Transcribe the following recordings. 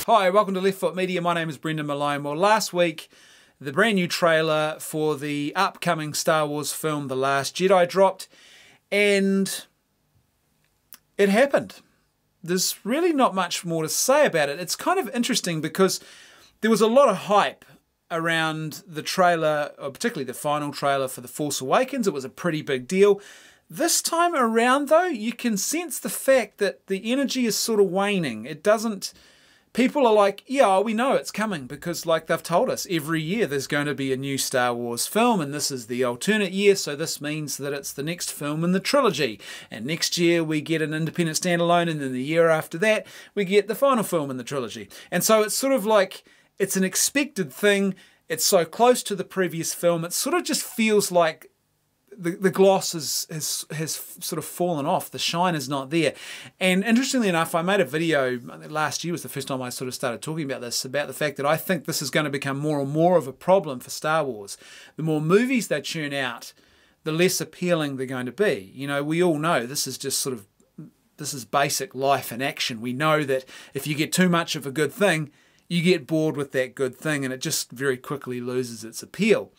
Hi, welcome to Left Foot Media. My name is Brendan Malone. Well, last week, the brand new trailer for the upcoming Star Wars film, The Last Jedi, dropped, and it happened. There's really not much more to say about it. It's kind of interesting because there was a lot of hype around the trailer, or particularly the final trailer for The Force Awakens. It was a pretty big deal. This time around, though, you can sense the fact that the energy is sort of waning. It doesn't... People are like, yeah, we know it's coming because, like, they've told us every year there's going to be a new Star Wars film, and this is the alternate year, so this means that it's the next film in the trilogy. And next year we get an independent standalone, and then the year after that we get the final film in the trilogy. And so it's sort of like, it's an expected thing. It's so close to the previous film. It sort of just feels like the gloss has sort of fallen off. The shine is not there. And interestingly enough, I made a video, last year was the first time I sort of started talking about this, about the fact that I think this is going to become more and more of a problem for Star Wars. The more movies they churn out, the less appealing they're going to be. You know, we all know this is just sort of, this is basic life in action. We know that if you get too much of a good thing, you get bored with that good thing and it just very quickly loses its appeal.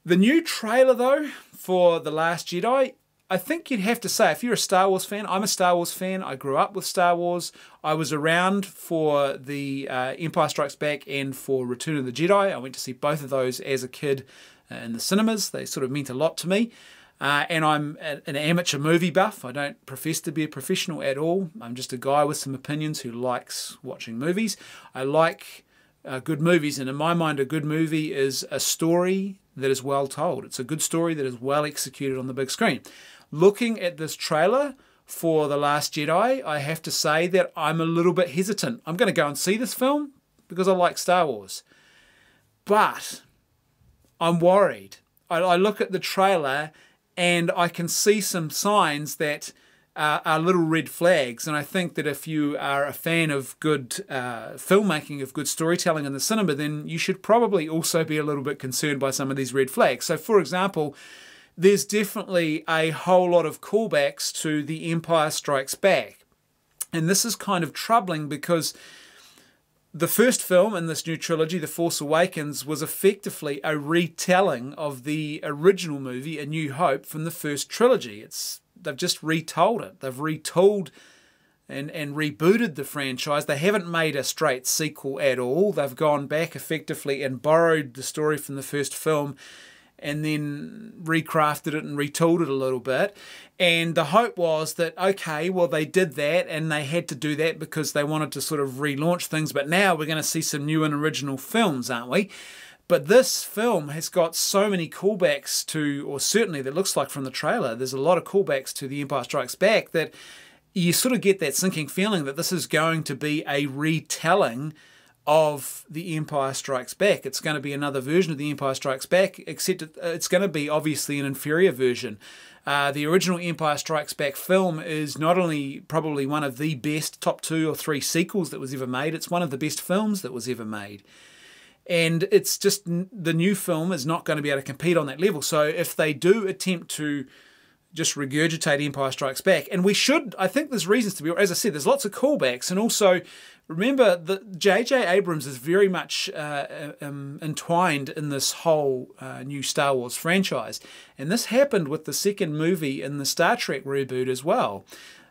The new trailer, though, for The Last Jedi, I think you'd have to say, if you're a Star Wars fan, I'm a Star Wars fan. I grew up with Star Wars. I was around for the Empire Strikes Back and for Return of the Jedi. I went to see both of those as a kid in the cinemas. They sort of meant a lot to me. And I'm an amateur movie buff. I don't profess to be a professional at all. I'm just a guy with some opinions who likes watching movies. I like good movies, and in my mind, a good movie is a story that is well told. It's a good story that is well executed on the big screen. Looking at this trailer for The Last Jedi, I have to say that I'm a little bit hesitant. I'm going to go and see this film because I like Star Wars. But I'm worried. I look at the trailer and I can see some signs that are little red flags, and I think that if you are a fan of good filmmaking, of good storytelling in the cinema, then you should probably also be a little bit concerned by some of these red flags. So, for example, there's definitely a whole lot of callbacks to The Empire Strikes Back, and this is kind of troubling because the first film in this new trilogy, The Force Awakens, was effectively a retelling of the original movie, A New Hope, from the first trilogy. They've just retold it. They've retooled and rebooted the franchise. They haven't made a straight sequel at all. They've gone back effectively and borrowed the story from the first film and then recrafted it and retooled it a little bit. And the hope was that, okay, well, they did that and they had to do that because they wanted to sort of relaunch things, but now we're going to see some new and original films, aren't we? But this film has got so many callbacks to, or certainly that looks like from the trailer, there's a lot of callbacks to The Empire Strikes Back, that you sort of get that sinking feeling that this is going to be a retelling of The Empire Strikes Back. It's going to be another version of The Empire Strikes Back, except it's going to be obviously an inferior version. The original Empire Strikes Back film is not only probably one of the best top 2 or 3 sequels that was ever made, it's one of the best films that was ever made. And it's just, the new film is not going to be able to compete on that level. So if they do attempt to just regurgitate Empire Strikes Back, and we should, I think there's reasons to be, as I said, there's lots of callbacks. And also, remember that J.J. Abrams is very much entwined in this whole new Star Wars franchise. And this happened with the second movie in the Star Trek reboot as well.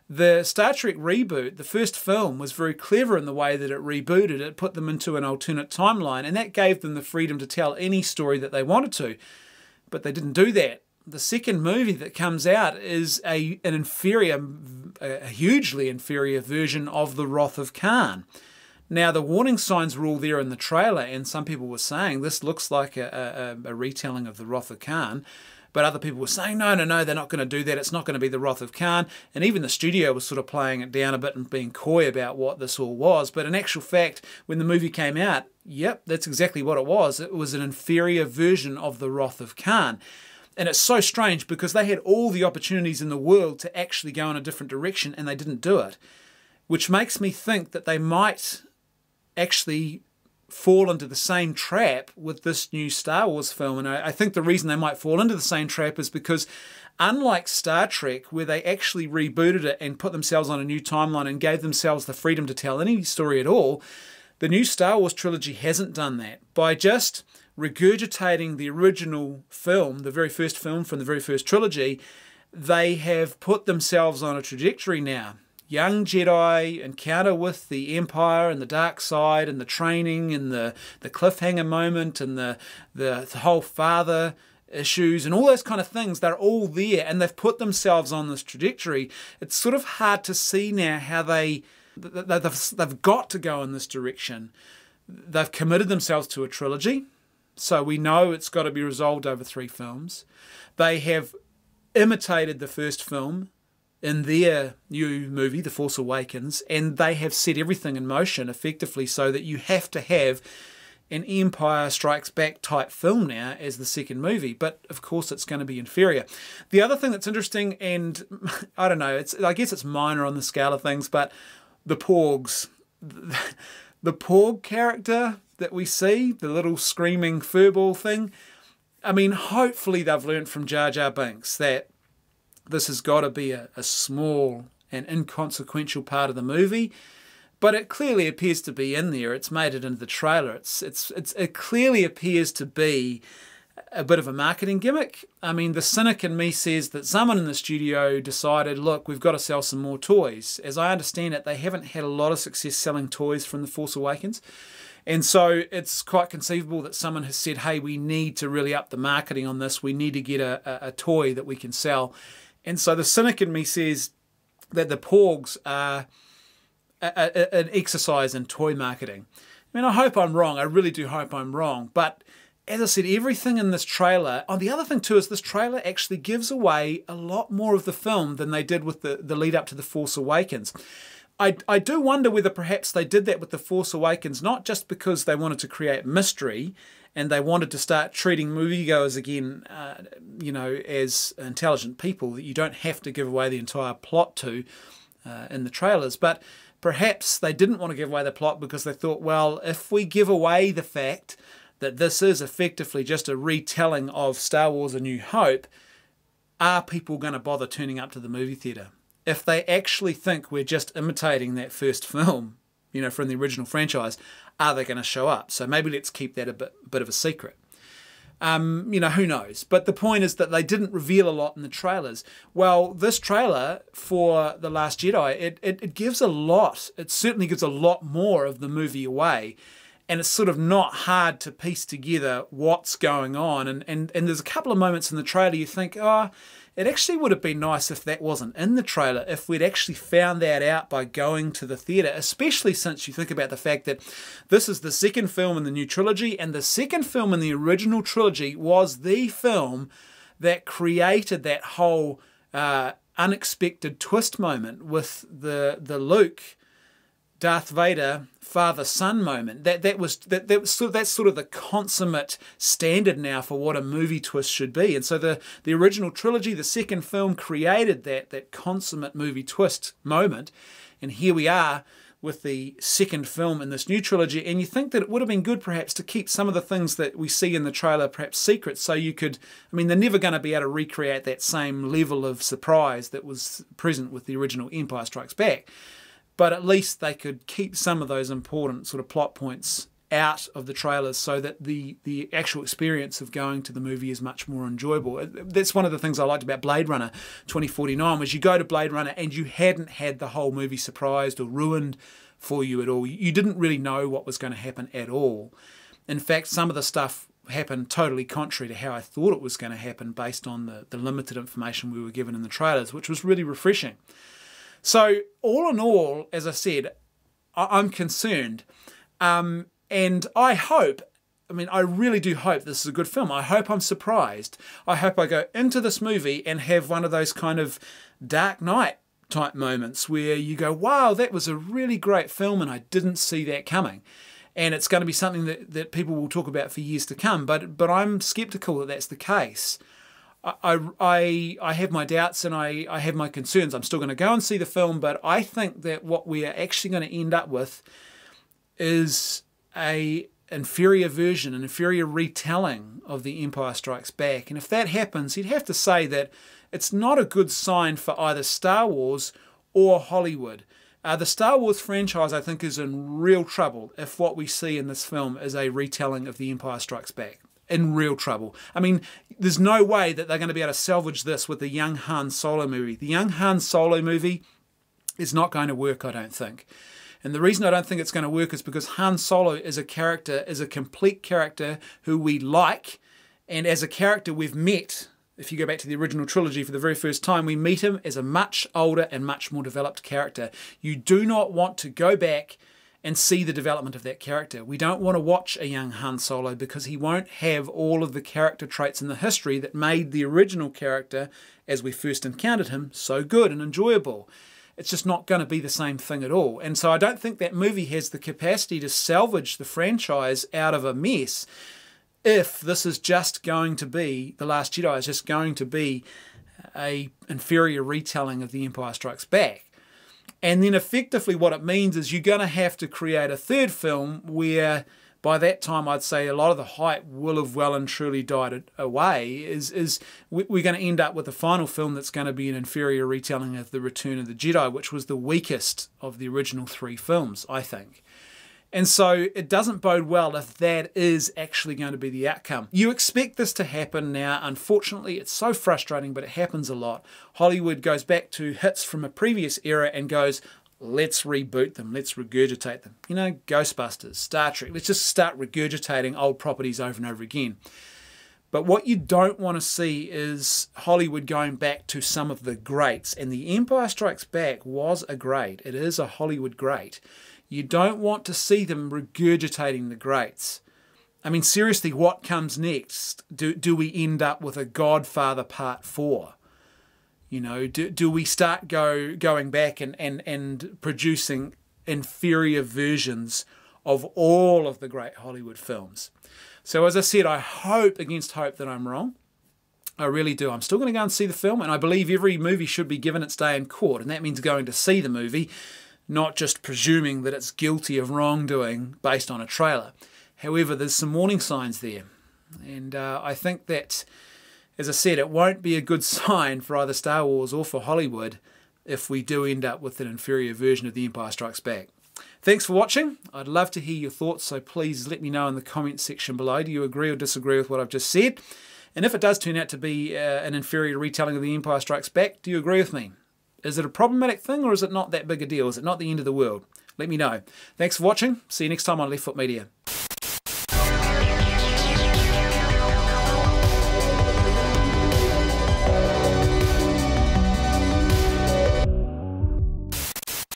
The Star Trek reboot, the first film, was very clever in the way that it rebooted. It put them into an alternate timeline, and that gave them the freedom to tell any story that they wanted to. But they didn't do that. The second movie that comes out is an inferior, a hugely inferior version of The Wrath of Khan. Now, the warning signs were all there in the trailer, and some people were saying this looks like a retelling of The Wrath of Khan. But other people were saying, no, they're not going to do that. It's not going to be The Wrath of Khan. And even the studio was sort of playing it down a bit and being coy about what this all was. But in actual fact, when the movie came out, yep, that's exactly what it was. It was an inferior version of The Wrath of Khan. And it's so strange because they had all the opportunities in the world to actually go in a different direction and they didn't do it. Which makes me think that they might actually fall into the same trap with this new Star Wars film. And I think the reason they might fall into the same trap is because unlike Star Trek, where they actually rebooted it and put themselves on a new timeline and gave themselves the freedom to tell any story at all, The new Star Wars trilogy hasn't done that. By just regurgitating the original film, the very first film from the very first trilogy, they have put themselves on a trajectory now. Young Jedi encounter with the Empire and the dark side and the training and the cliffhanger moment and the whole father issues and all those kind of things, they're all there and they've put themselves on this trajectory. It's sort of hard to see now how they've got to go in this direction. They've committed themselves to a trilogy, so we know it's got to be resolved over 3 films. They have imitated the first film in their new movie, The Force Awakens, and they have set everything in motion effectively so that you have to have an Empire Strikes Back type film now as the second movie, but of course it's going to be inferior. The other thing that's interesting, and I don't know, I guess it's minor on the scale of things, but the Porgs, the Porg character that we see, the little screaming furball thing, I mean, hopefully they've learned from Jar Jar Binks that this has got to be a small and inconsequential part of the movie, but it clearly appears to be in there. It's made it into the trailer. It clearly appears to be a bit of a marketing gimmick. I mean, the cynic in me says that someone in the studio decided, look, we've got to sell some more toys. As I understand it, they haven't had a lot of success selling toys from The Force Awakens. And so it's quite conceivable that someone has said, hey, we need to really up the marketing on this. We need to get a toy that we can sell. And so the cynic in me says that the Porgs are an exercise in toy marketing. I mean, I hope I'm wrong. I really do hope I'm wrong. But as I said, everything in this trailer... Oh, the other thing too is this trailer actually gives away a lot more of the film than they did with the lead up to The Force Awakens. I do wonder whether perhaps they did that with The Force Awakens, not just because they wanted to create mystery and they wanted to start treating moviegoers again, you know, as intelligent people that you don't have to give away the entire plot to in the trailers. But perhaps they didn't want to give away the plot because they thought, well, if we give away the fact that this is effectively just a retelling of Star Wars A New Hope, are people going to bother turning up to the movie theatre? If they actually think we're just imitating that first film, you know, from the original franchise, are they going to show up? So maybe let's keep that a bit of a secret. You know, who knows? But the point is that they didn't reveal a lot in the trailers. Well, this trailer for The Last Jedi, it gives a lot. It certainly gives a lot more of the movie away. And it's sort of not hard to piece together what's going on. And there's a couple of moments in the trailer you think, oh, it actually would have been nice if that wasn't in the trailer, if we'd actually found that out by going to the theatre, especially since you think about the fact that this is the second film in the new trilogy, and the second film in the original trilogy was the film that created that whole unexpected twist moment with the Luke, Darth Vader, father-son moment. That's sort of the consummate standard now for what a movie twist should be. And so the original trilogy, the second film, created that consummate movie twist moment. And here we are with the second film in this new trilogy. And you think that it would have been good perhaps to keep some of the things that we see in the trailer perhaps secret, so you could, I mean, they're never going to be able to recreate that same level of surprise that was present with the original Empire Strikes Back. But at least they could keep some of those important sort of plot points out of the trailers so that the actual experience of going to the movie is much more enjoyable. That's one of the things I liked about Blade Runner 2049, was you go to Blade Runner and you hadn't had the whole movie surprised or ruined for you at all. You didn't really know what was going to happen at all. In fact, some of the stuff happened totally contrary to how I thought it was going to happen based on the limited information we were given in the trailers, which was really refreshing. So all in all, as I said, I'm concerned. And I hope, I mean, I really do hope this is a good film. I hope I'm surprised. I hope I go into this movie and have one of those kind of Dark Knight type moments where you go, wow, that was a really great film and I didn't see that coming. And it's going to be something that people will talk about for years to come. But I'm skeptical that that's the case. I have my doubts and I have my concerns. I'm still going to go and see the film, but I think that what we are actually going to end up with is an inferior version, an inferior retelling of The Empire Strikes Back. And if that happens, you'd have to say that it's not a good sign for either Star Wars or Hollywood. The Star Wars franchise, I think, is in real trouble if what we see in this film is a retelling of The Empire Strikes Back. In real trouble. I mean, there's no way that they're going to be able to salvage this with the young Han Solo movie. The young Han Solo movie is not going to work, I don't think. And the reason I don't think it's going to work is because Han Solo is a character, is a complete character who we like, and as a character we've met. If you go back to the original trilogy for the very first time, we meet him as a much older and much more developed character. You do not want to go back and see the development of that character. We don't want to watch a young Han Solo because he won't have all of the character traits in the history that made the original character, as we first encountered him, so good and enjoyable. It's just not going to be the same thing at all. And so I don't think that movie has the capacity to salvage the franchise out of a mess if this is just going to be, The Last Jedi is just going to be a inferior retelling of The Empire Strikes Back. And then effectively what it means is you're going to have to create a third film where by that time I'd say a lot of the hype will have well and truly died away. We're going to end up with a final film that's going to be an inferior retelling of The Return of the Jedi, which was the weakest of the original 3 films, I think. And so it doesn't bode well if that is actually going to be the outcome. You expect this to happen now. Unfortunately, it's so frustrating, but it happens a lot. Hollywood goes back to hits from a previous era and goes, let's reboot them, let's regurgitate them. You know, Ghostbusters, Star Trek, let's just start regurgitating old properties over and over again. But what you don't want to see is Hollywood going back to some of the greats. And The Empire Strikes Back was a great. It is a Hollywood great. You don't want to see them regurgitating the greats. I mean, seriously, what comes next? Do we end up with a Godfather Part 4? You know, do we start going back and producing inferior versions of all of the great Hollywood films? So as I said, I hope against hope that I'm wrong. I really do. I'm still going to go and see the film, and I believe every movie should be given its day in court, and that means going to see the movie, not just presuming that it's guilty of wrongdoing based on a trailer. However, there's some warning signs there. And I think that, as I said, it won't be a good sign for either Star Wars or for Hollywood if we do end up with an inferior version of The Empire Strikes Back. Thanks for watching. I'd love to hear your thoughts, so please let me know in the comments section below. Do you agree or disagree with what I've just said? And if it does turn out to be an inferior retelling of The Empire Strikes Back, do you agree with me? Is it a problematic thing, or is it not that big a deal? Is it not the end of the world? Let me know. Thanks for watching. See you next time on Left Foot Media.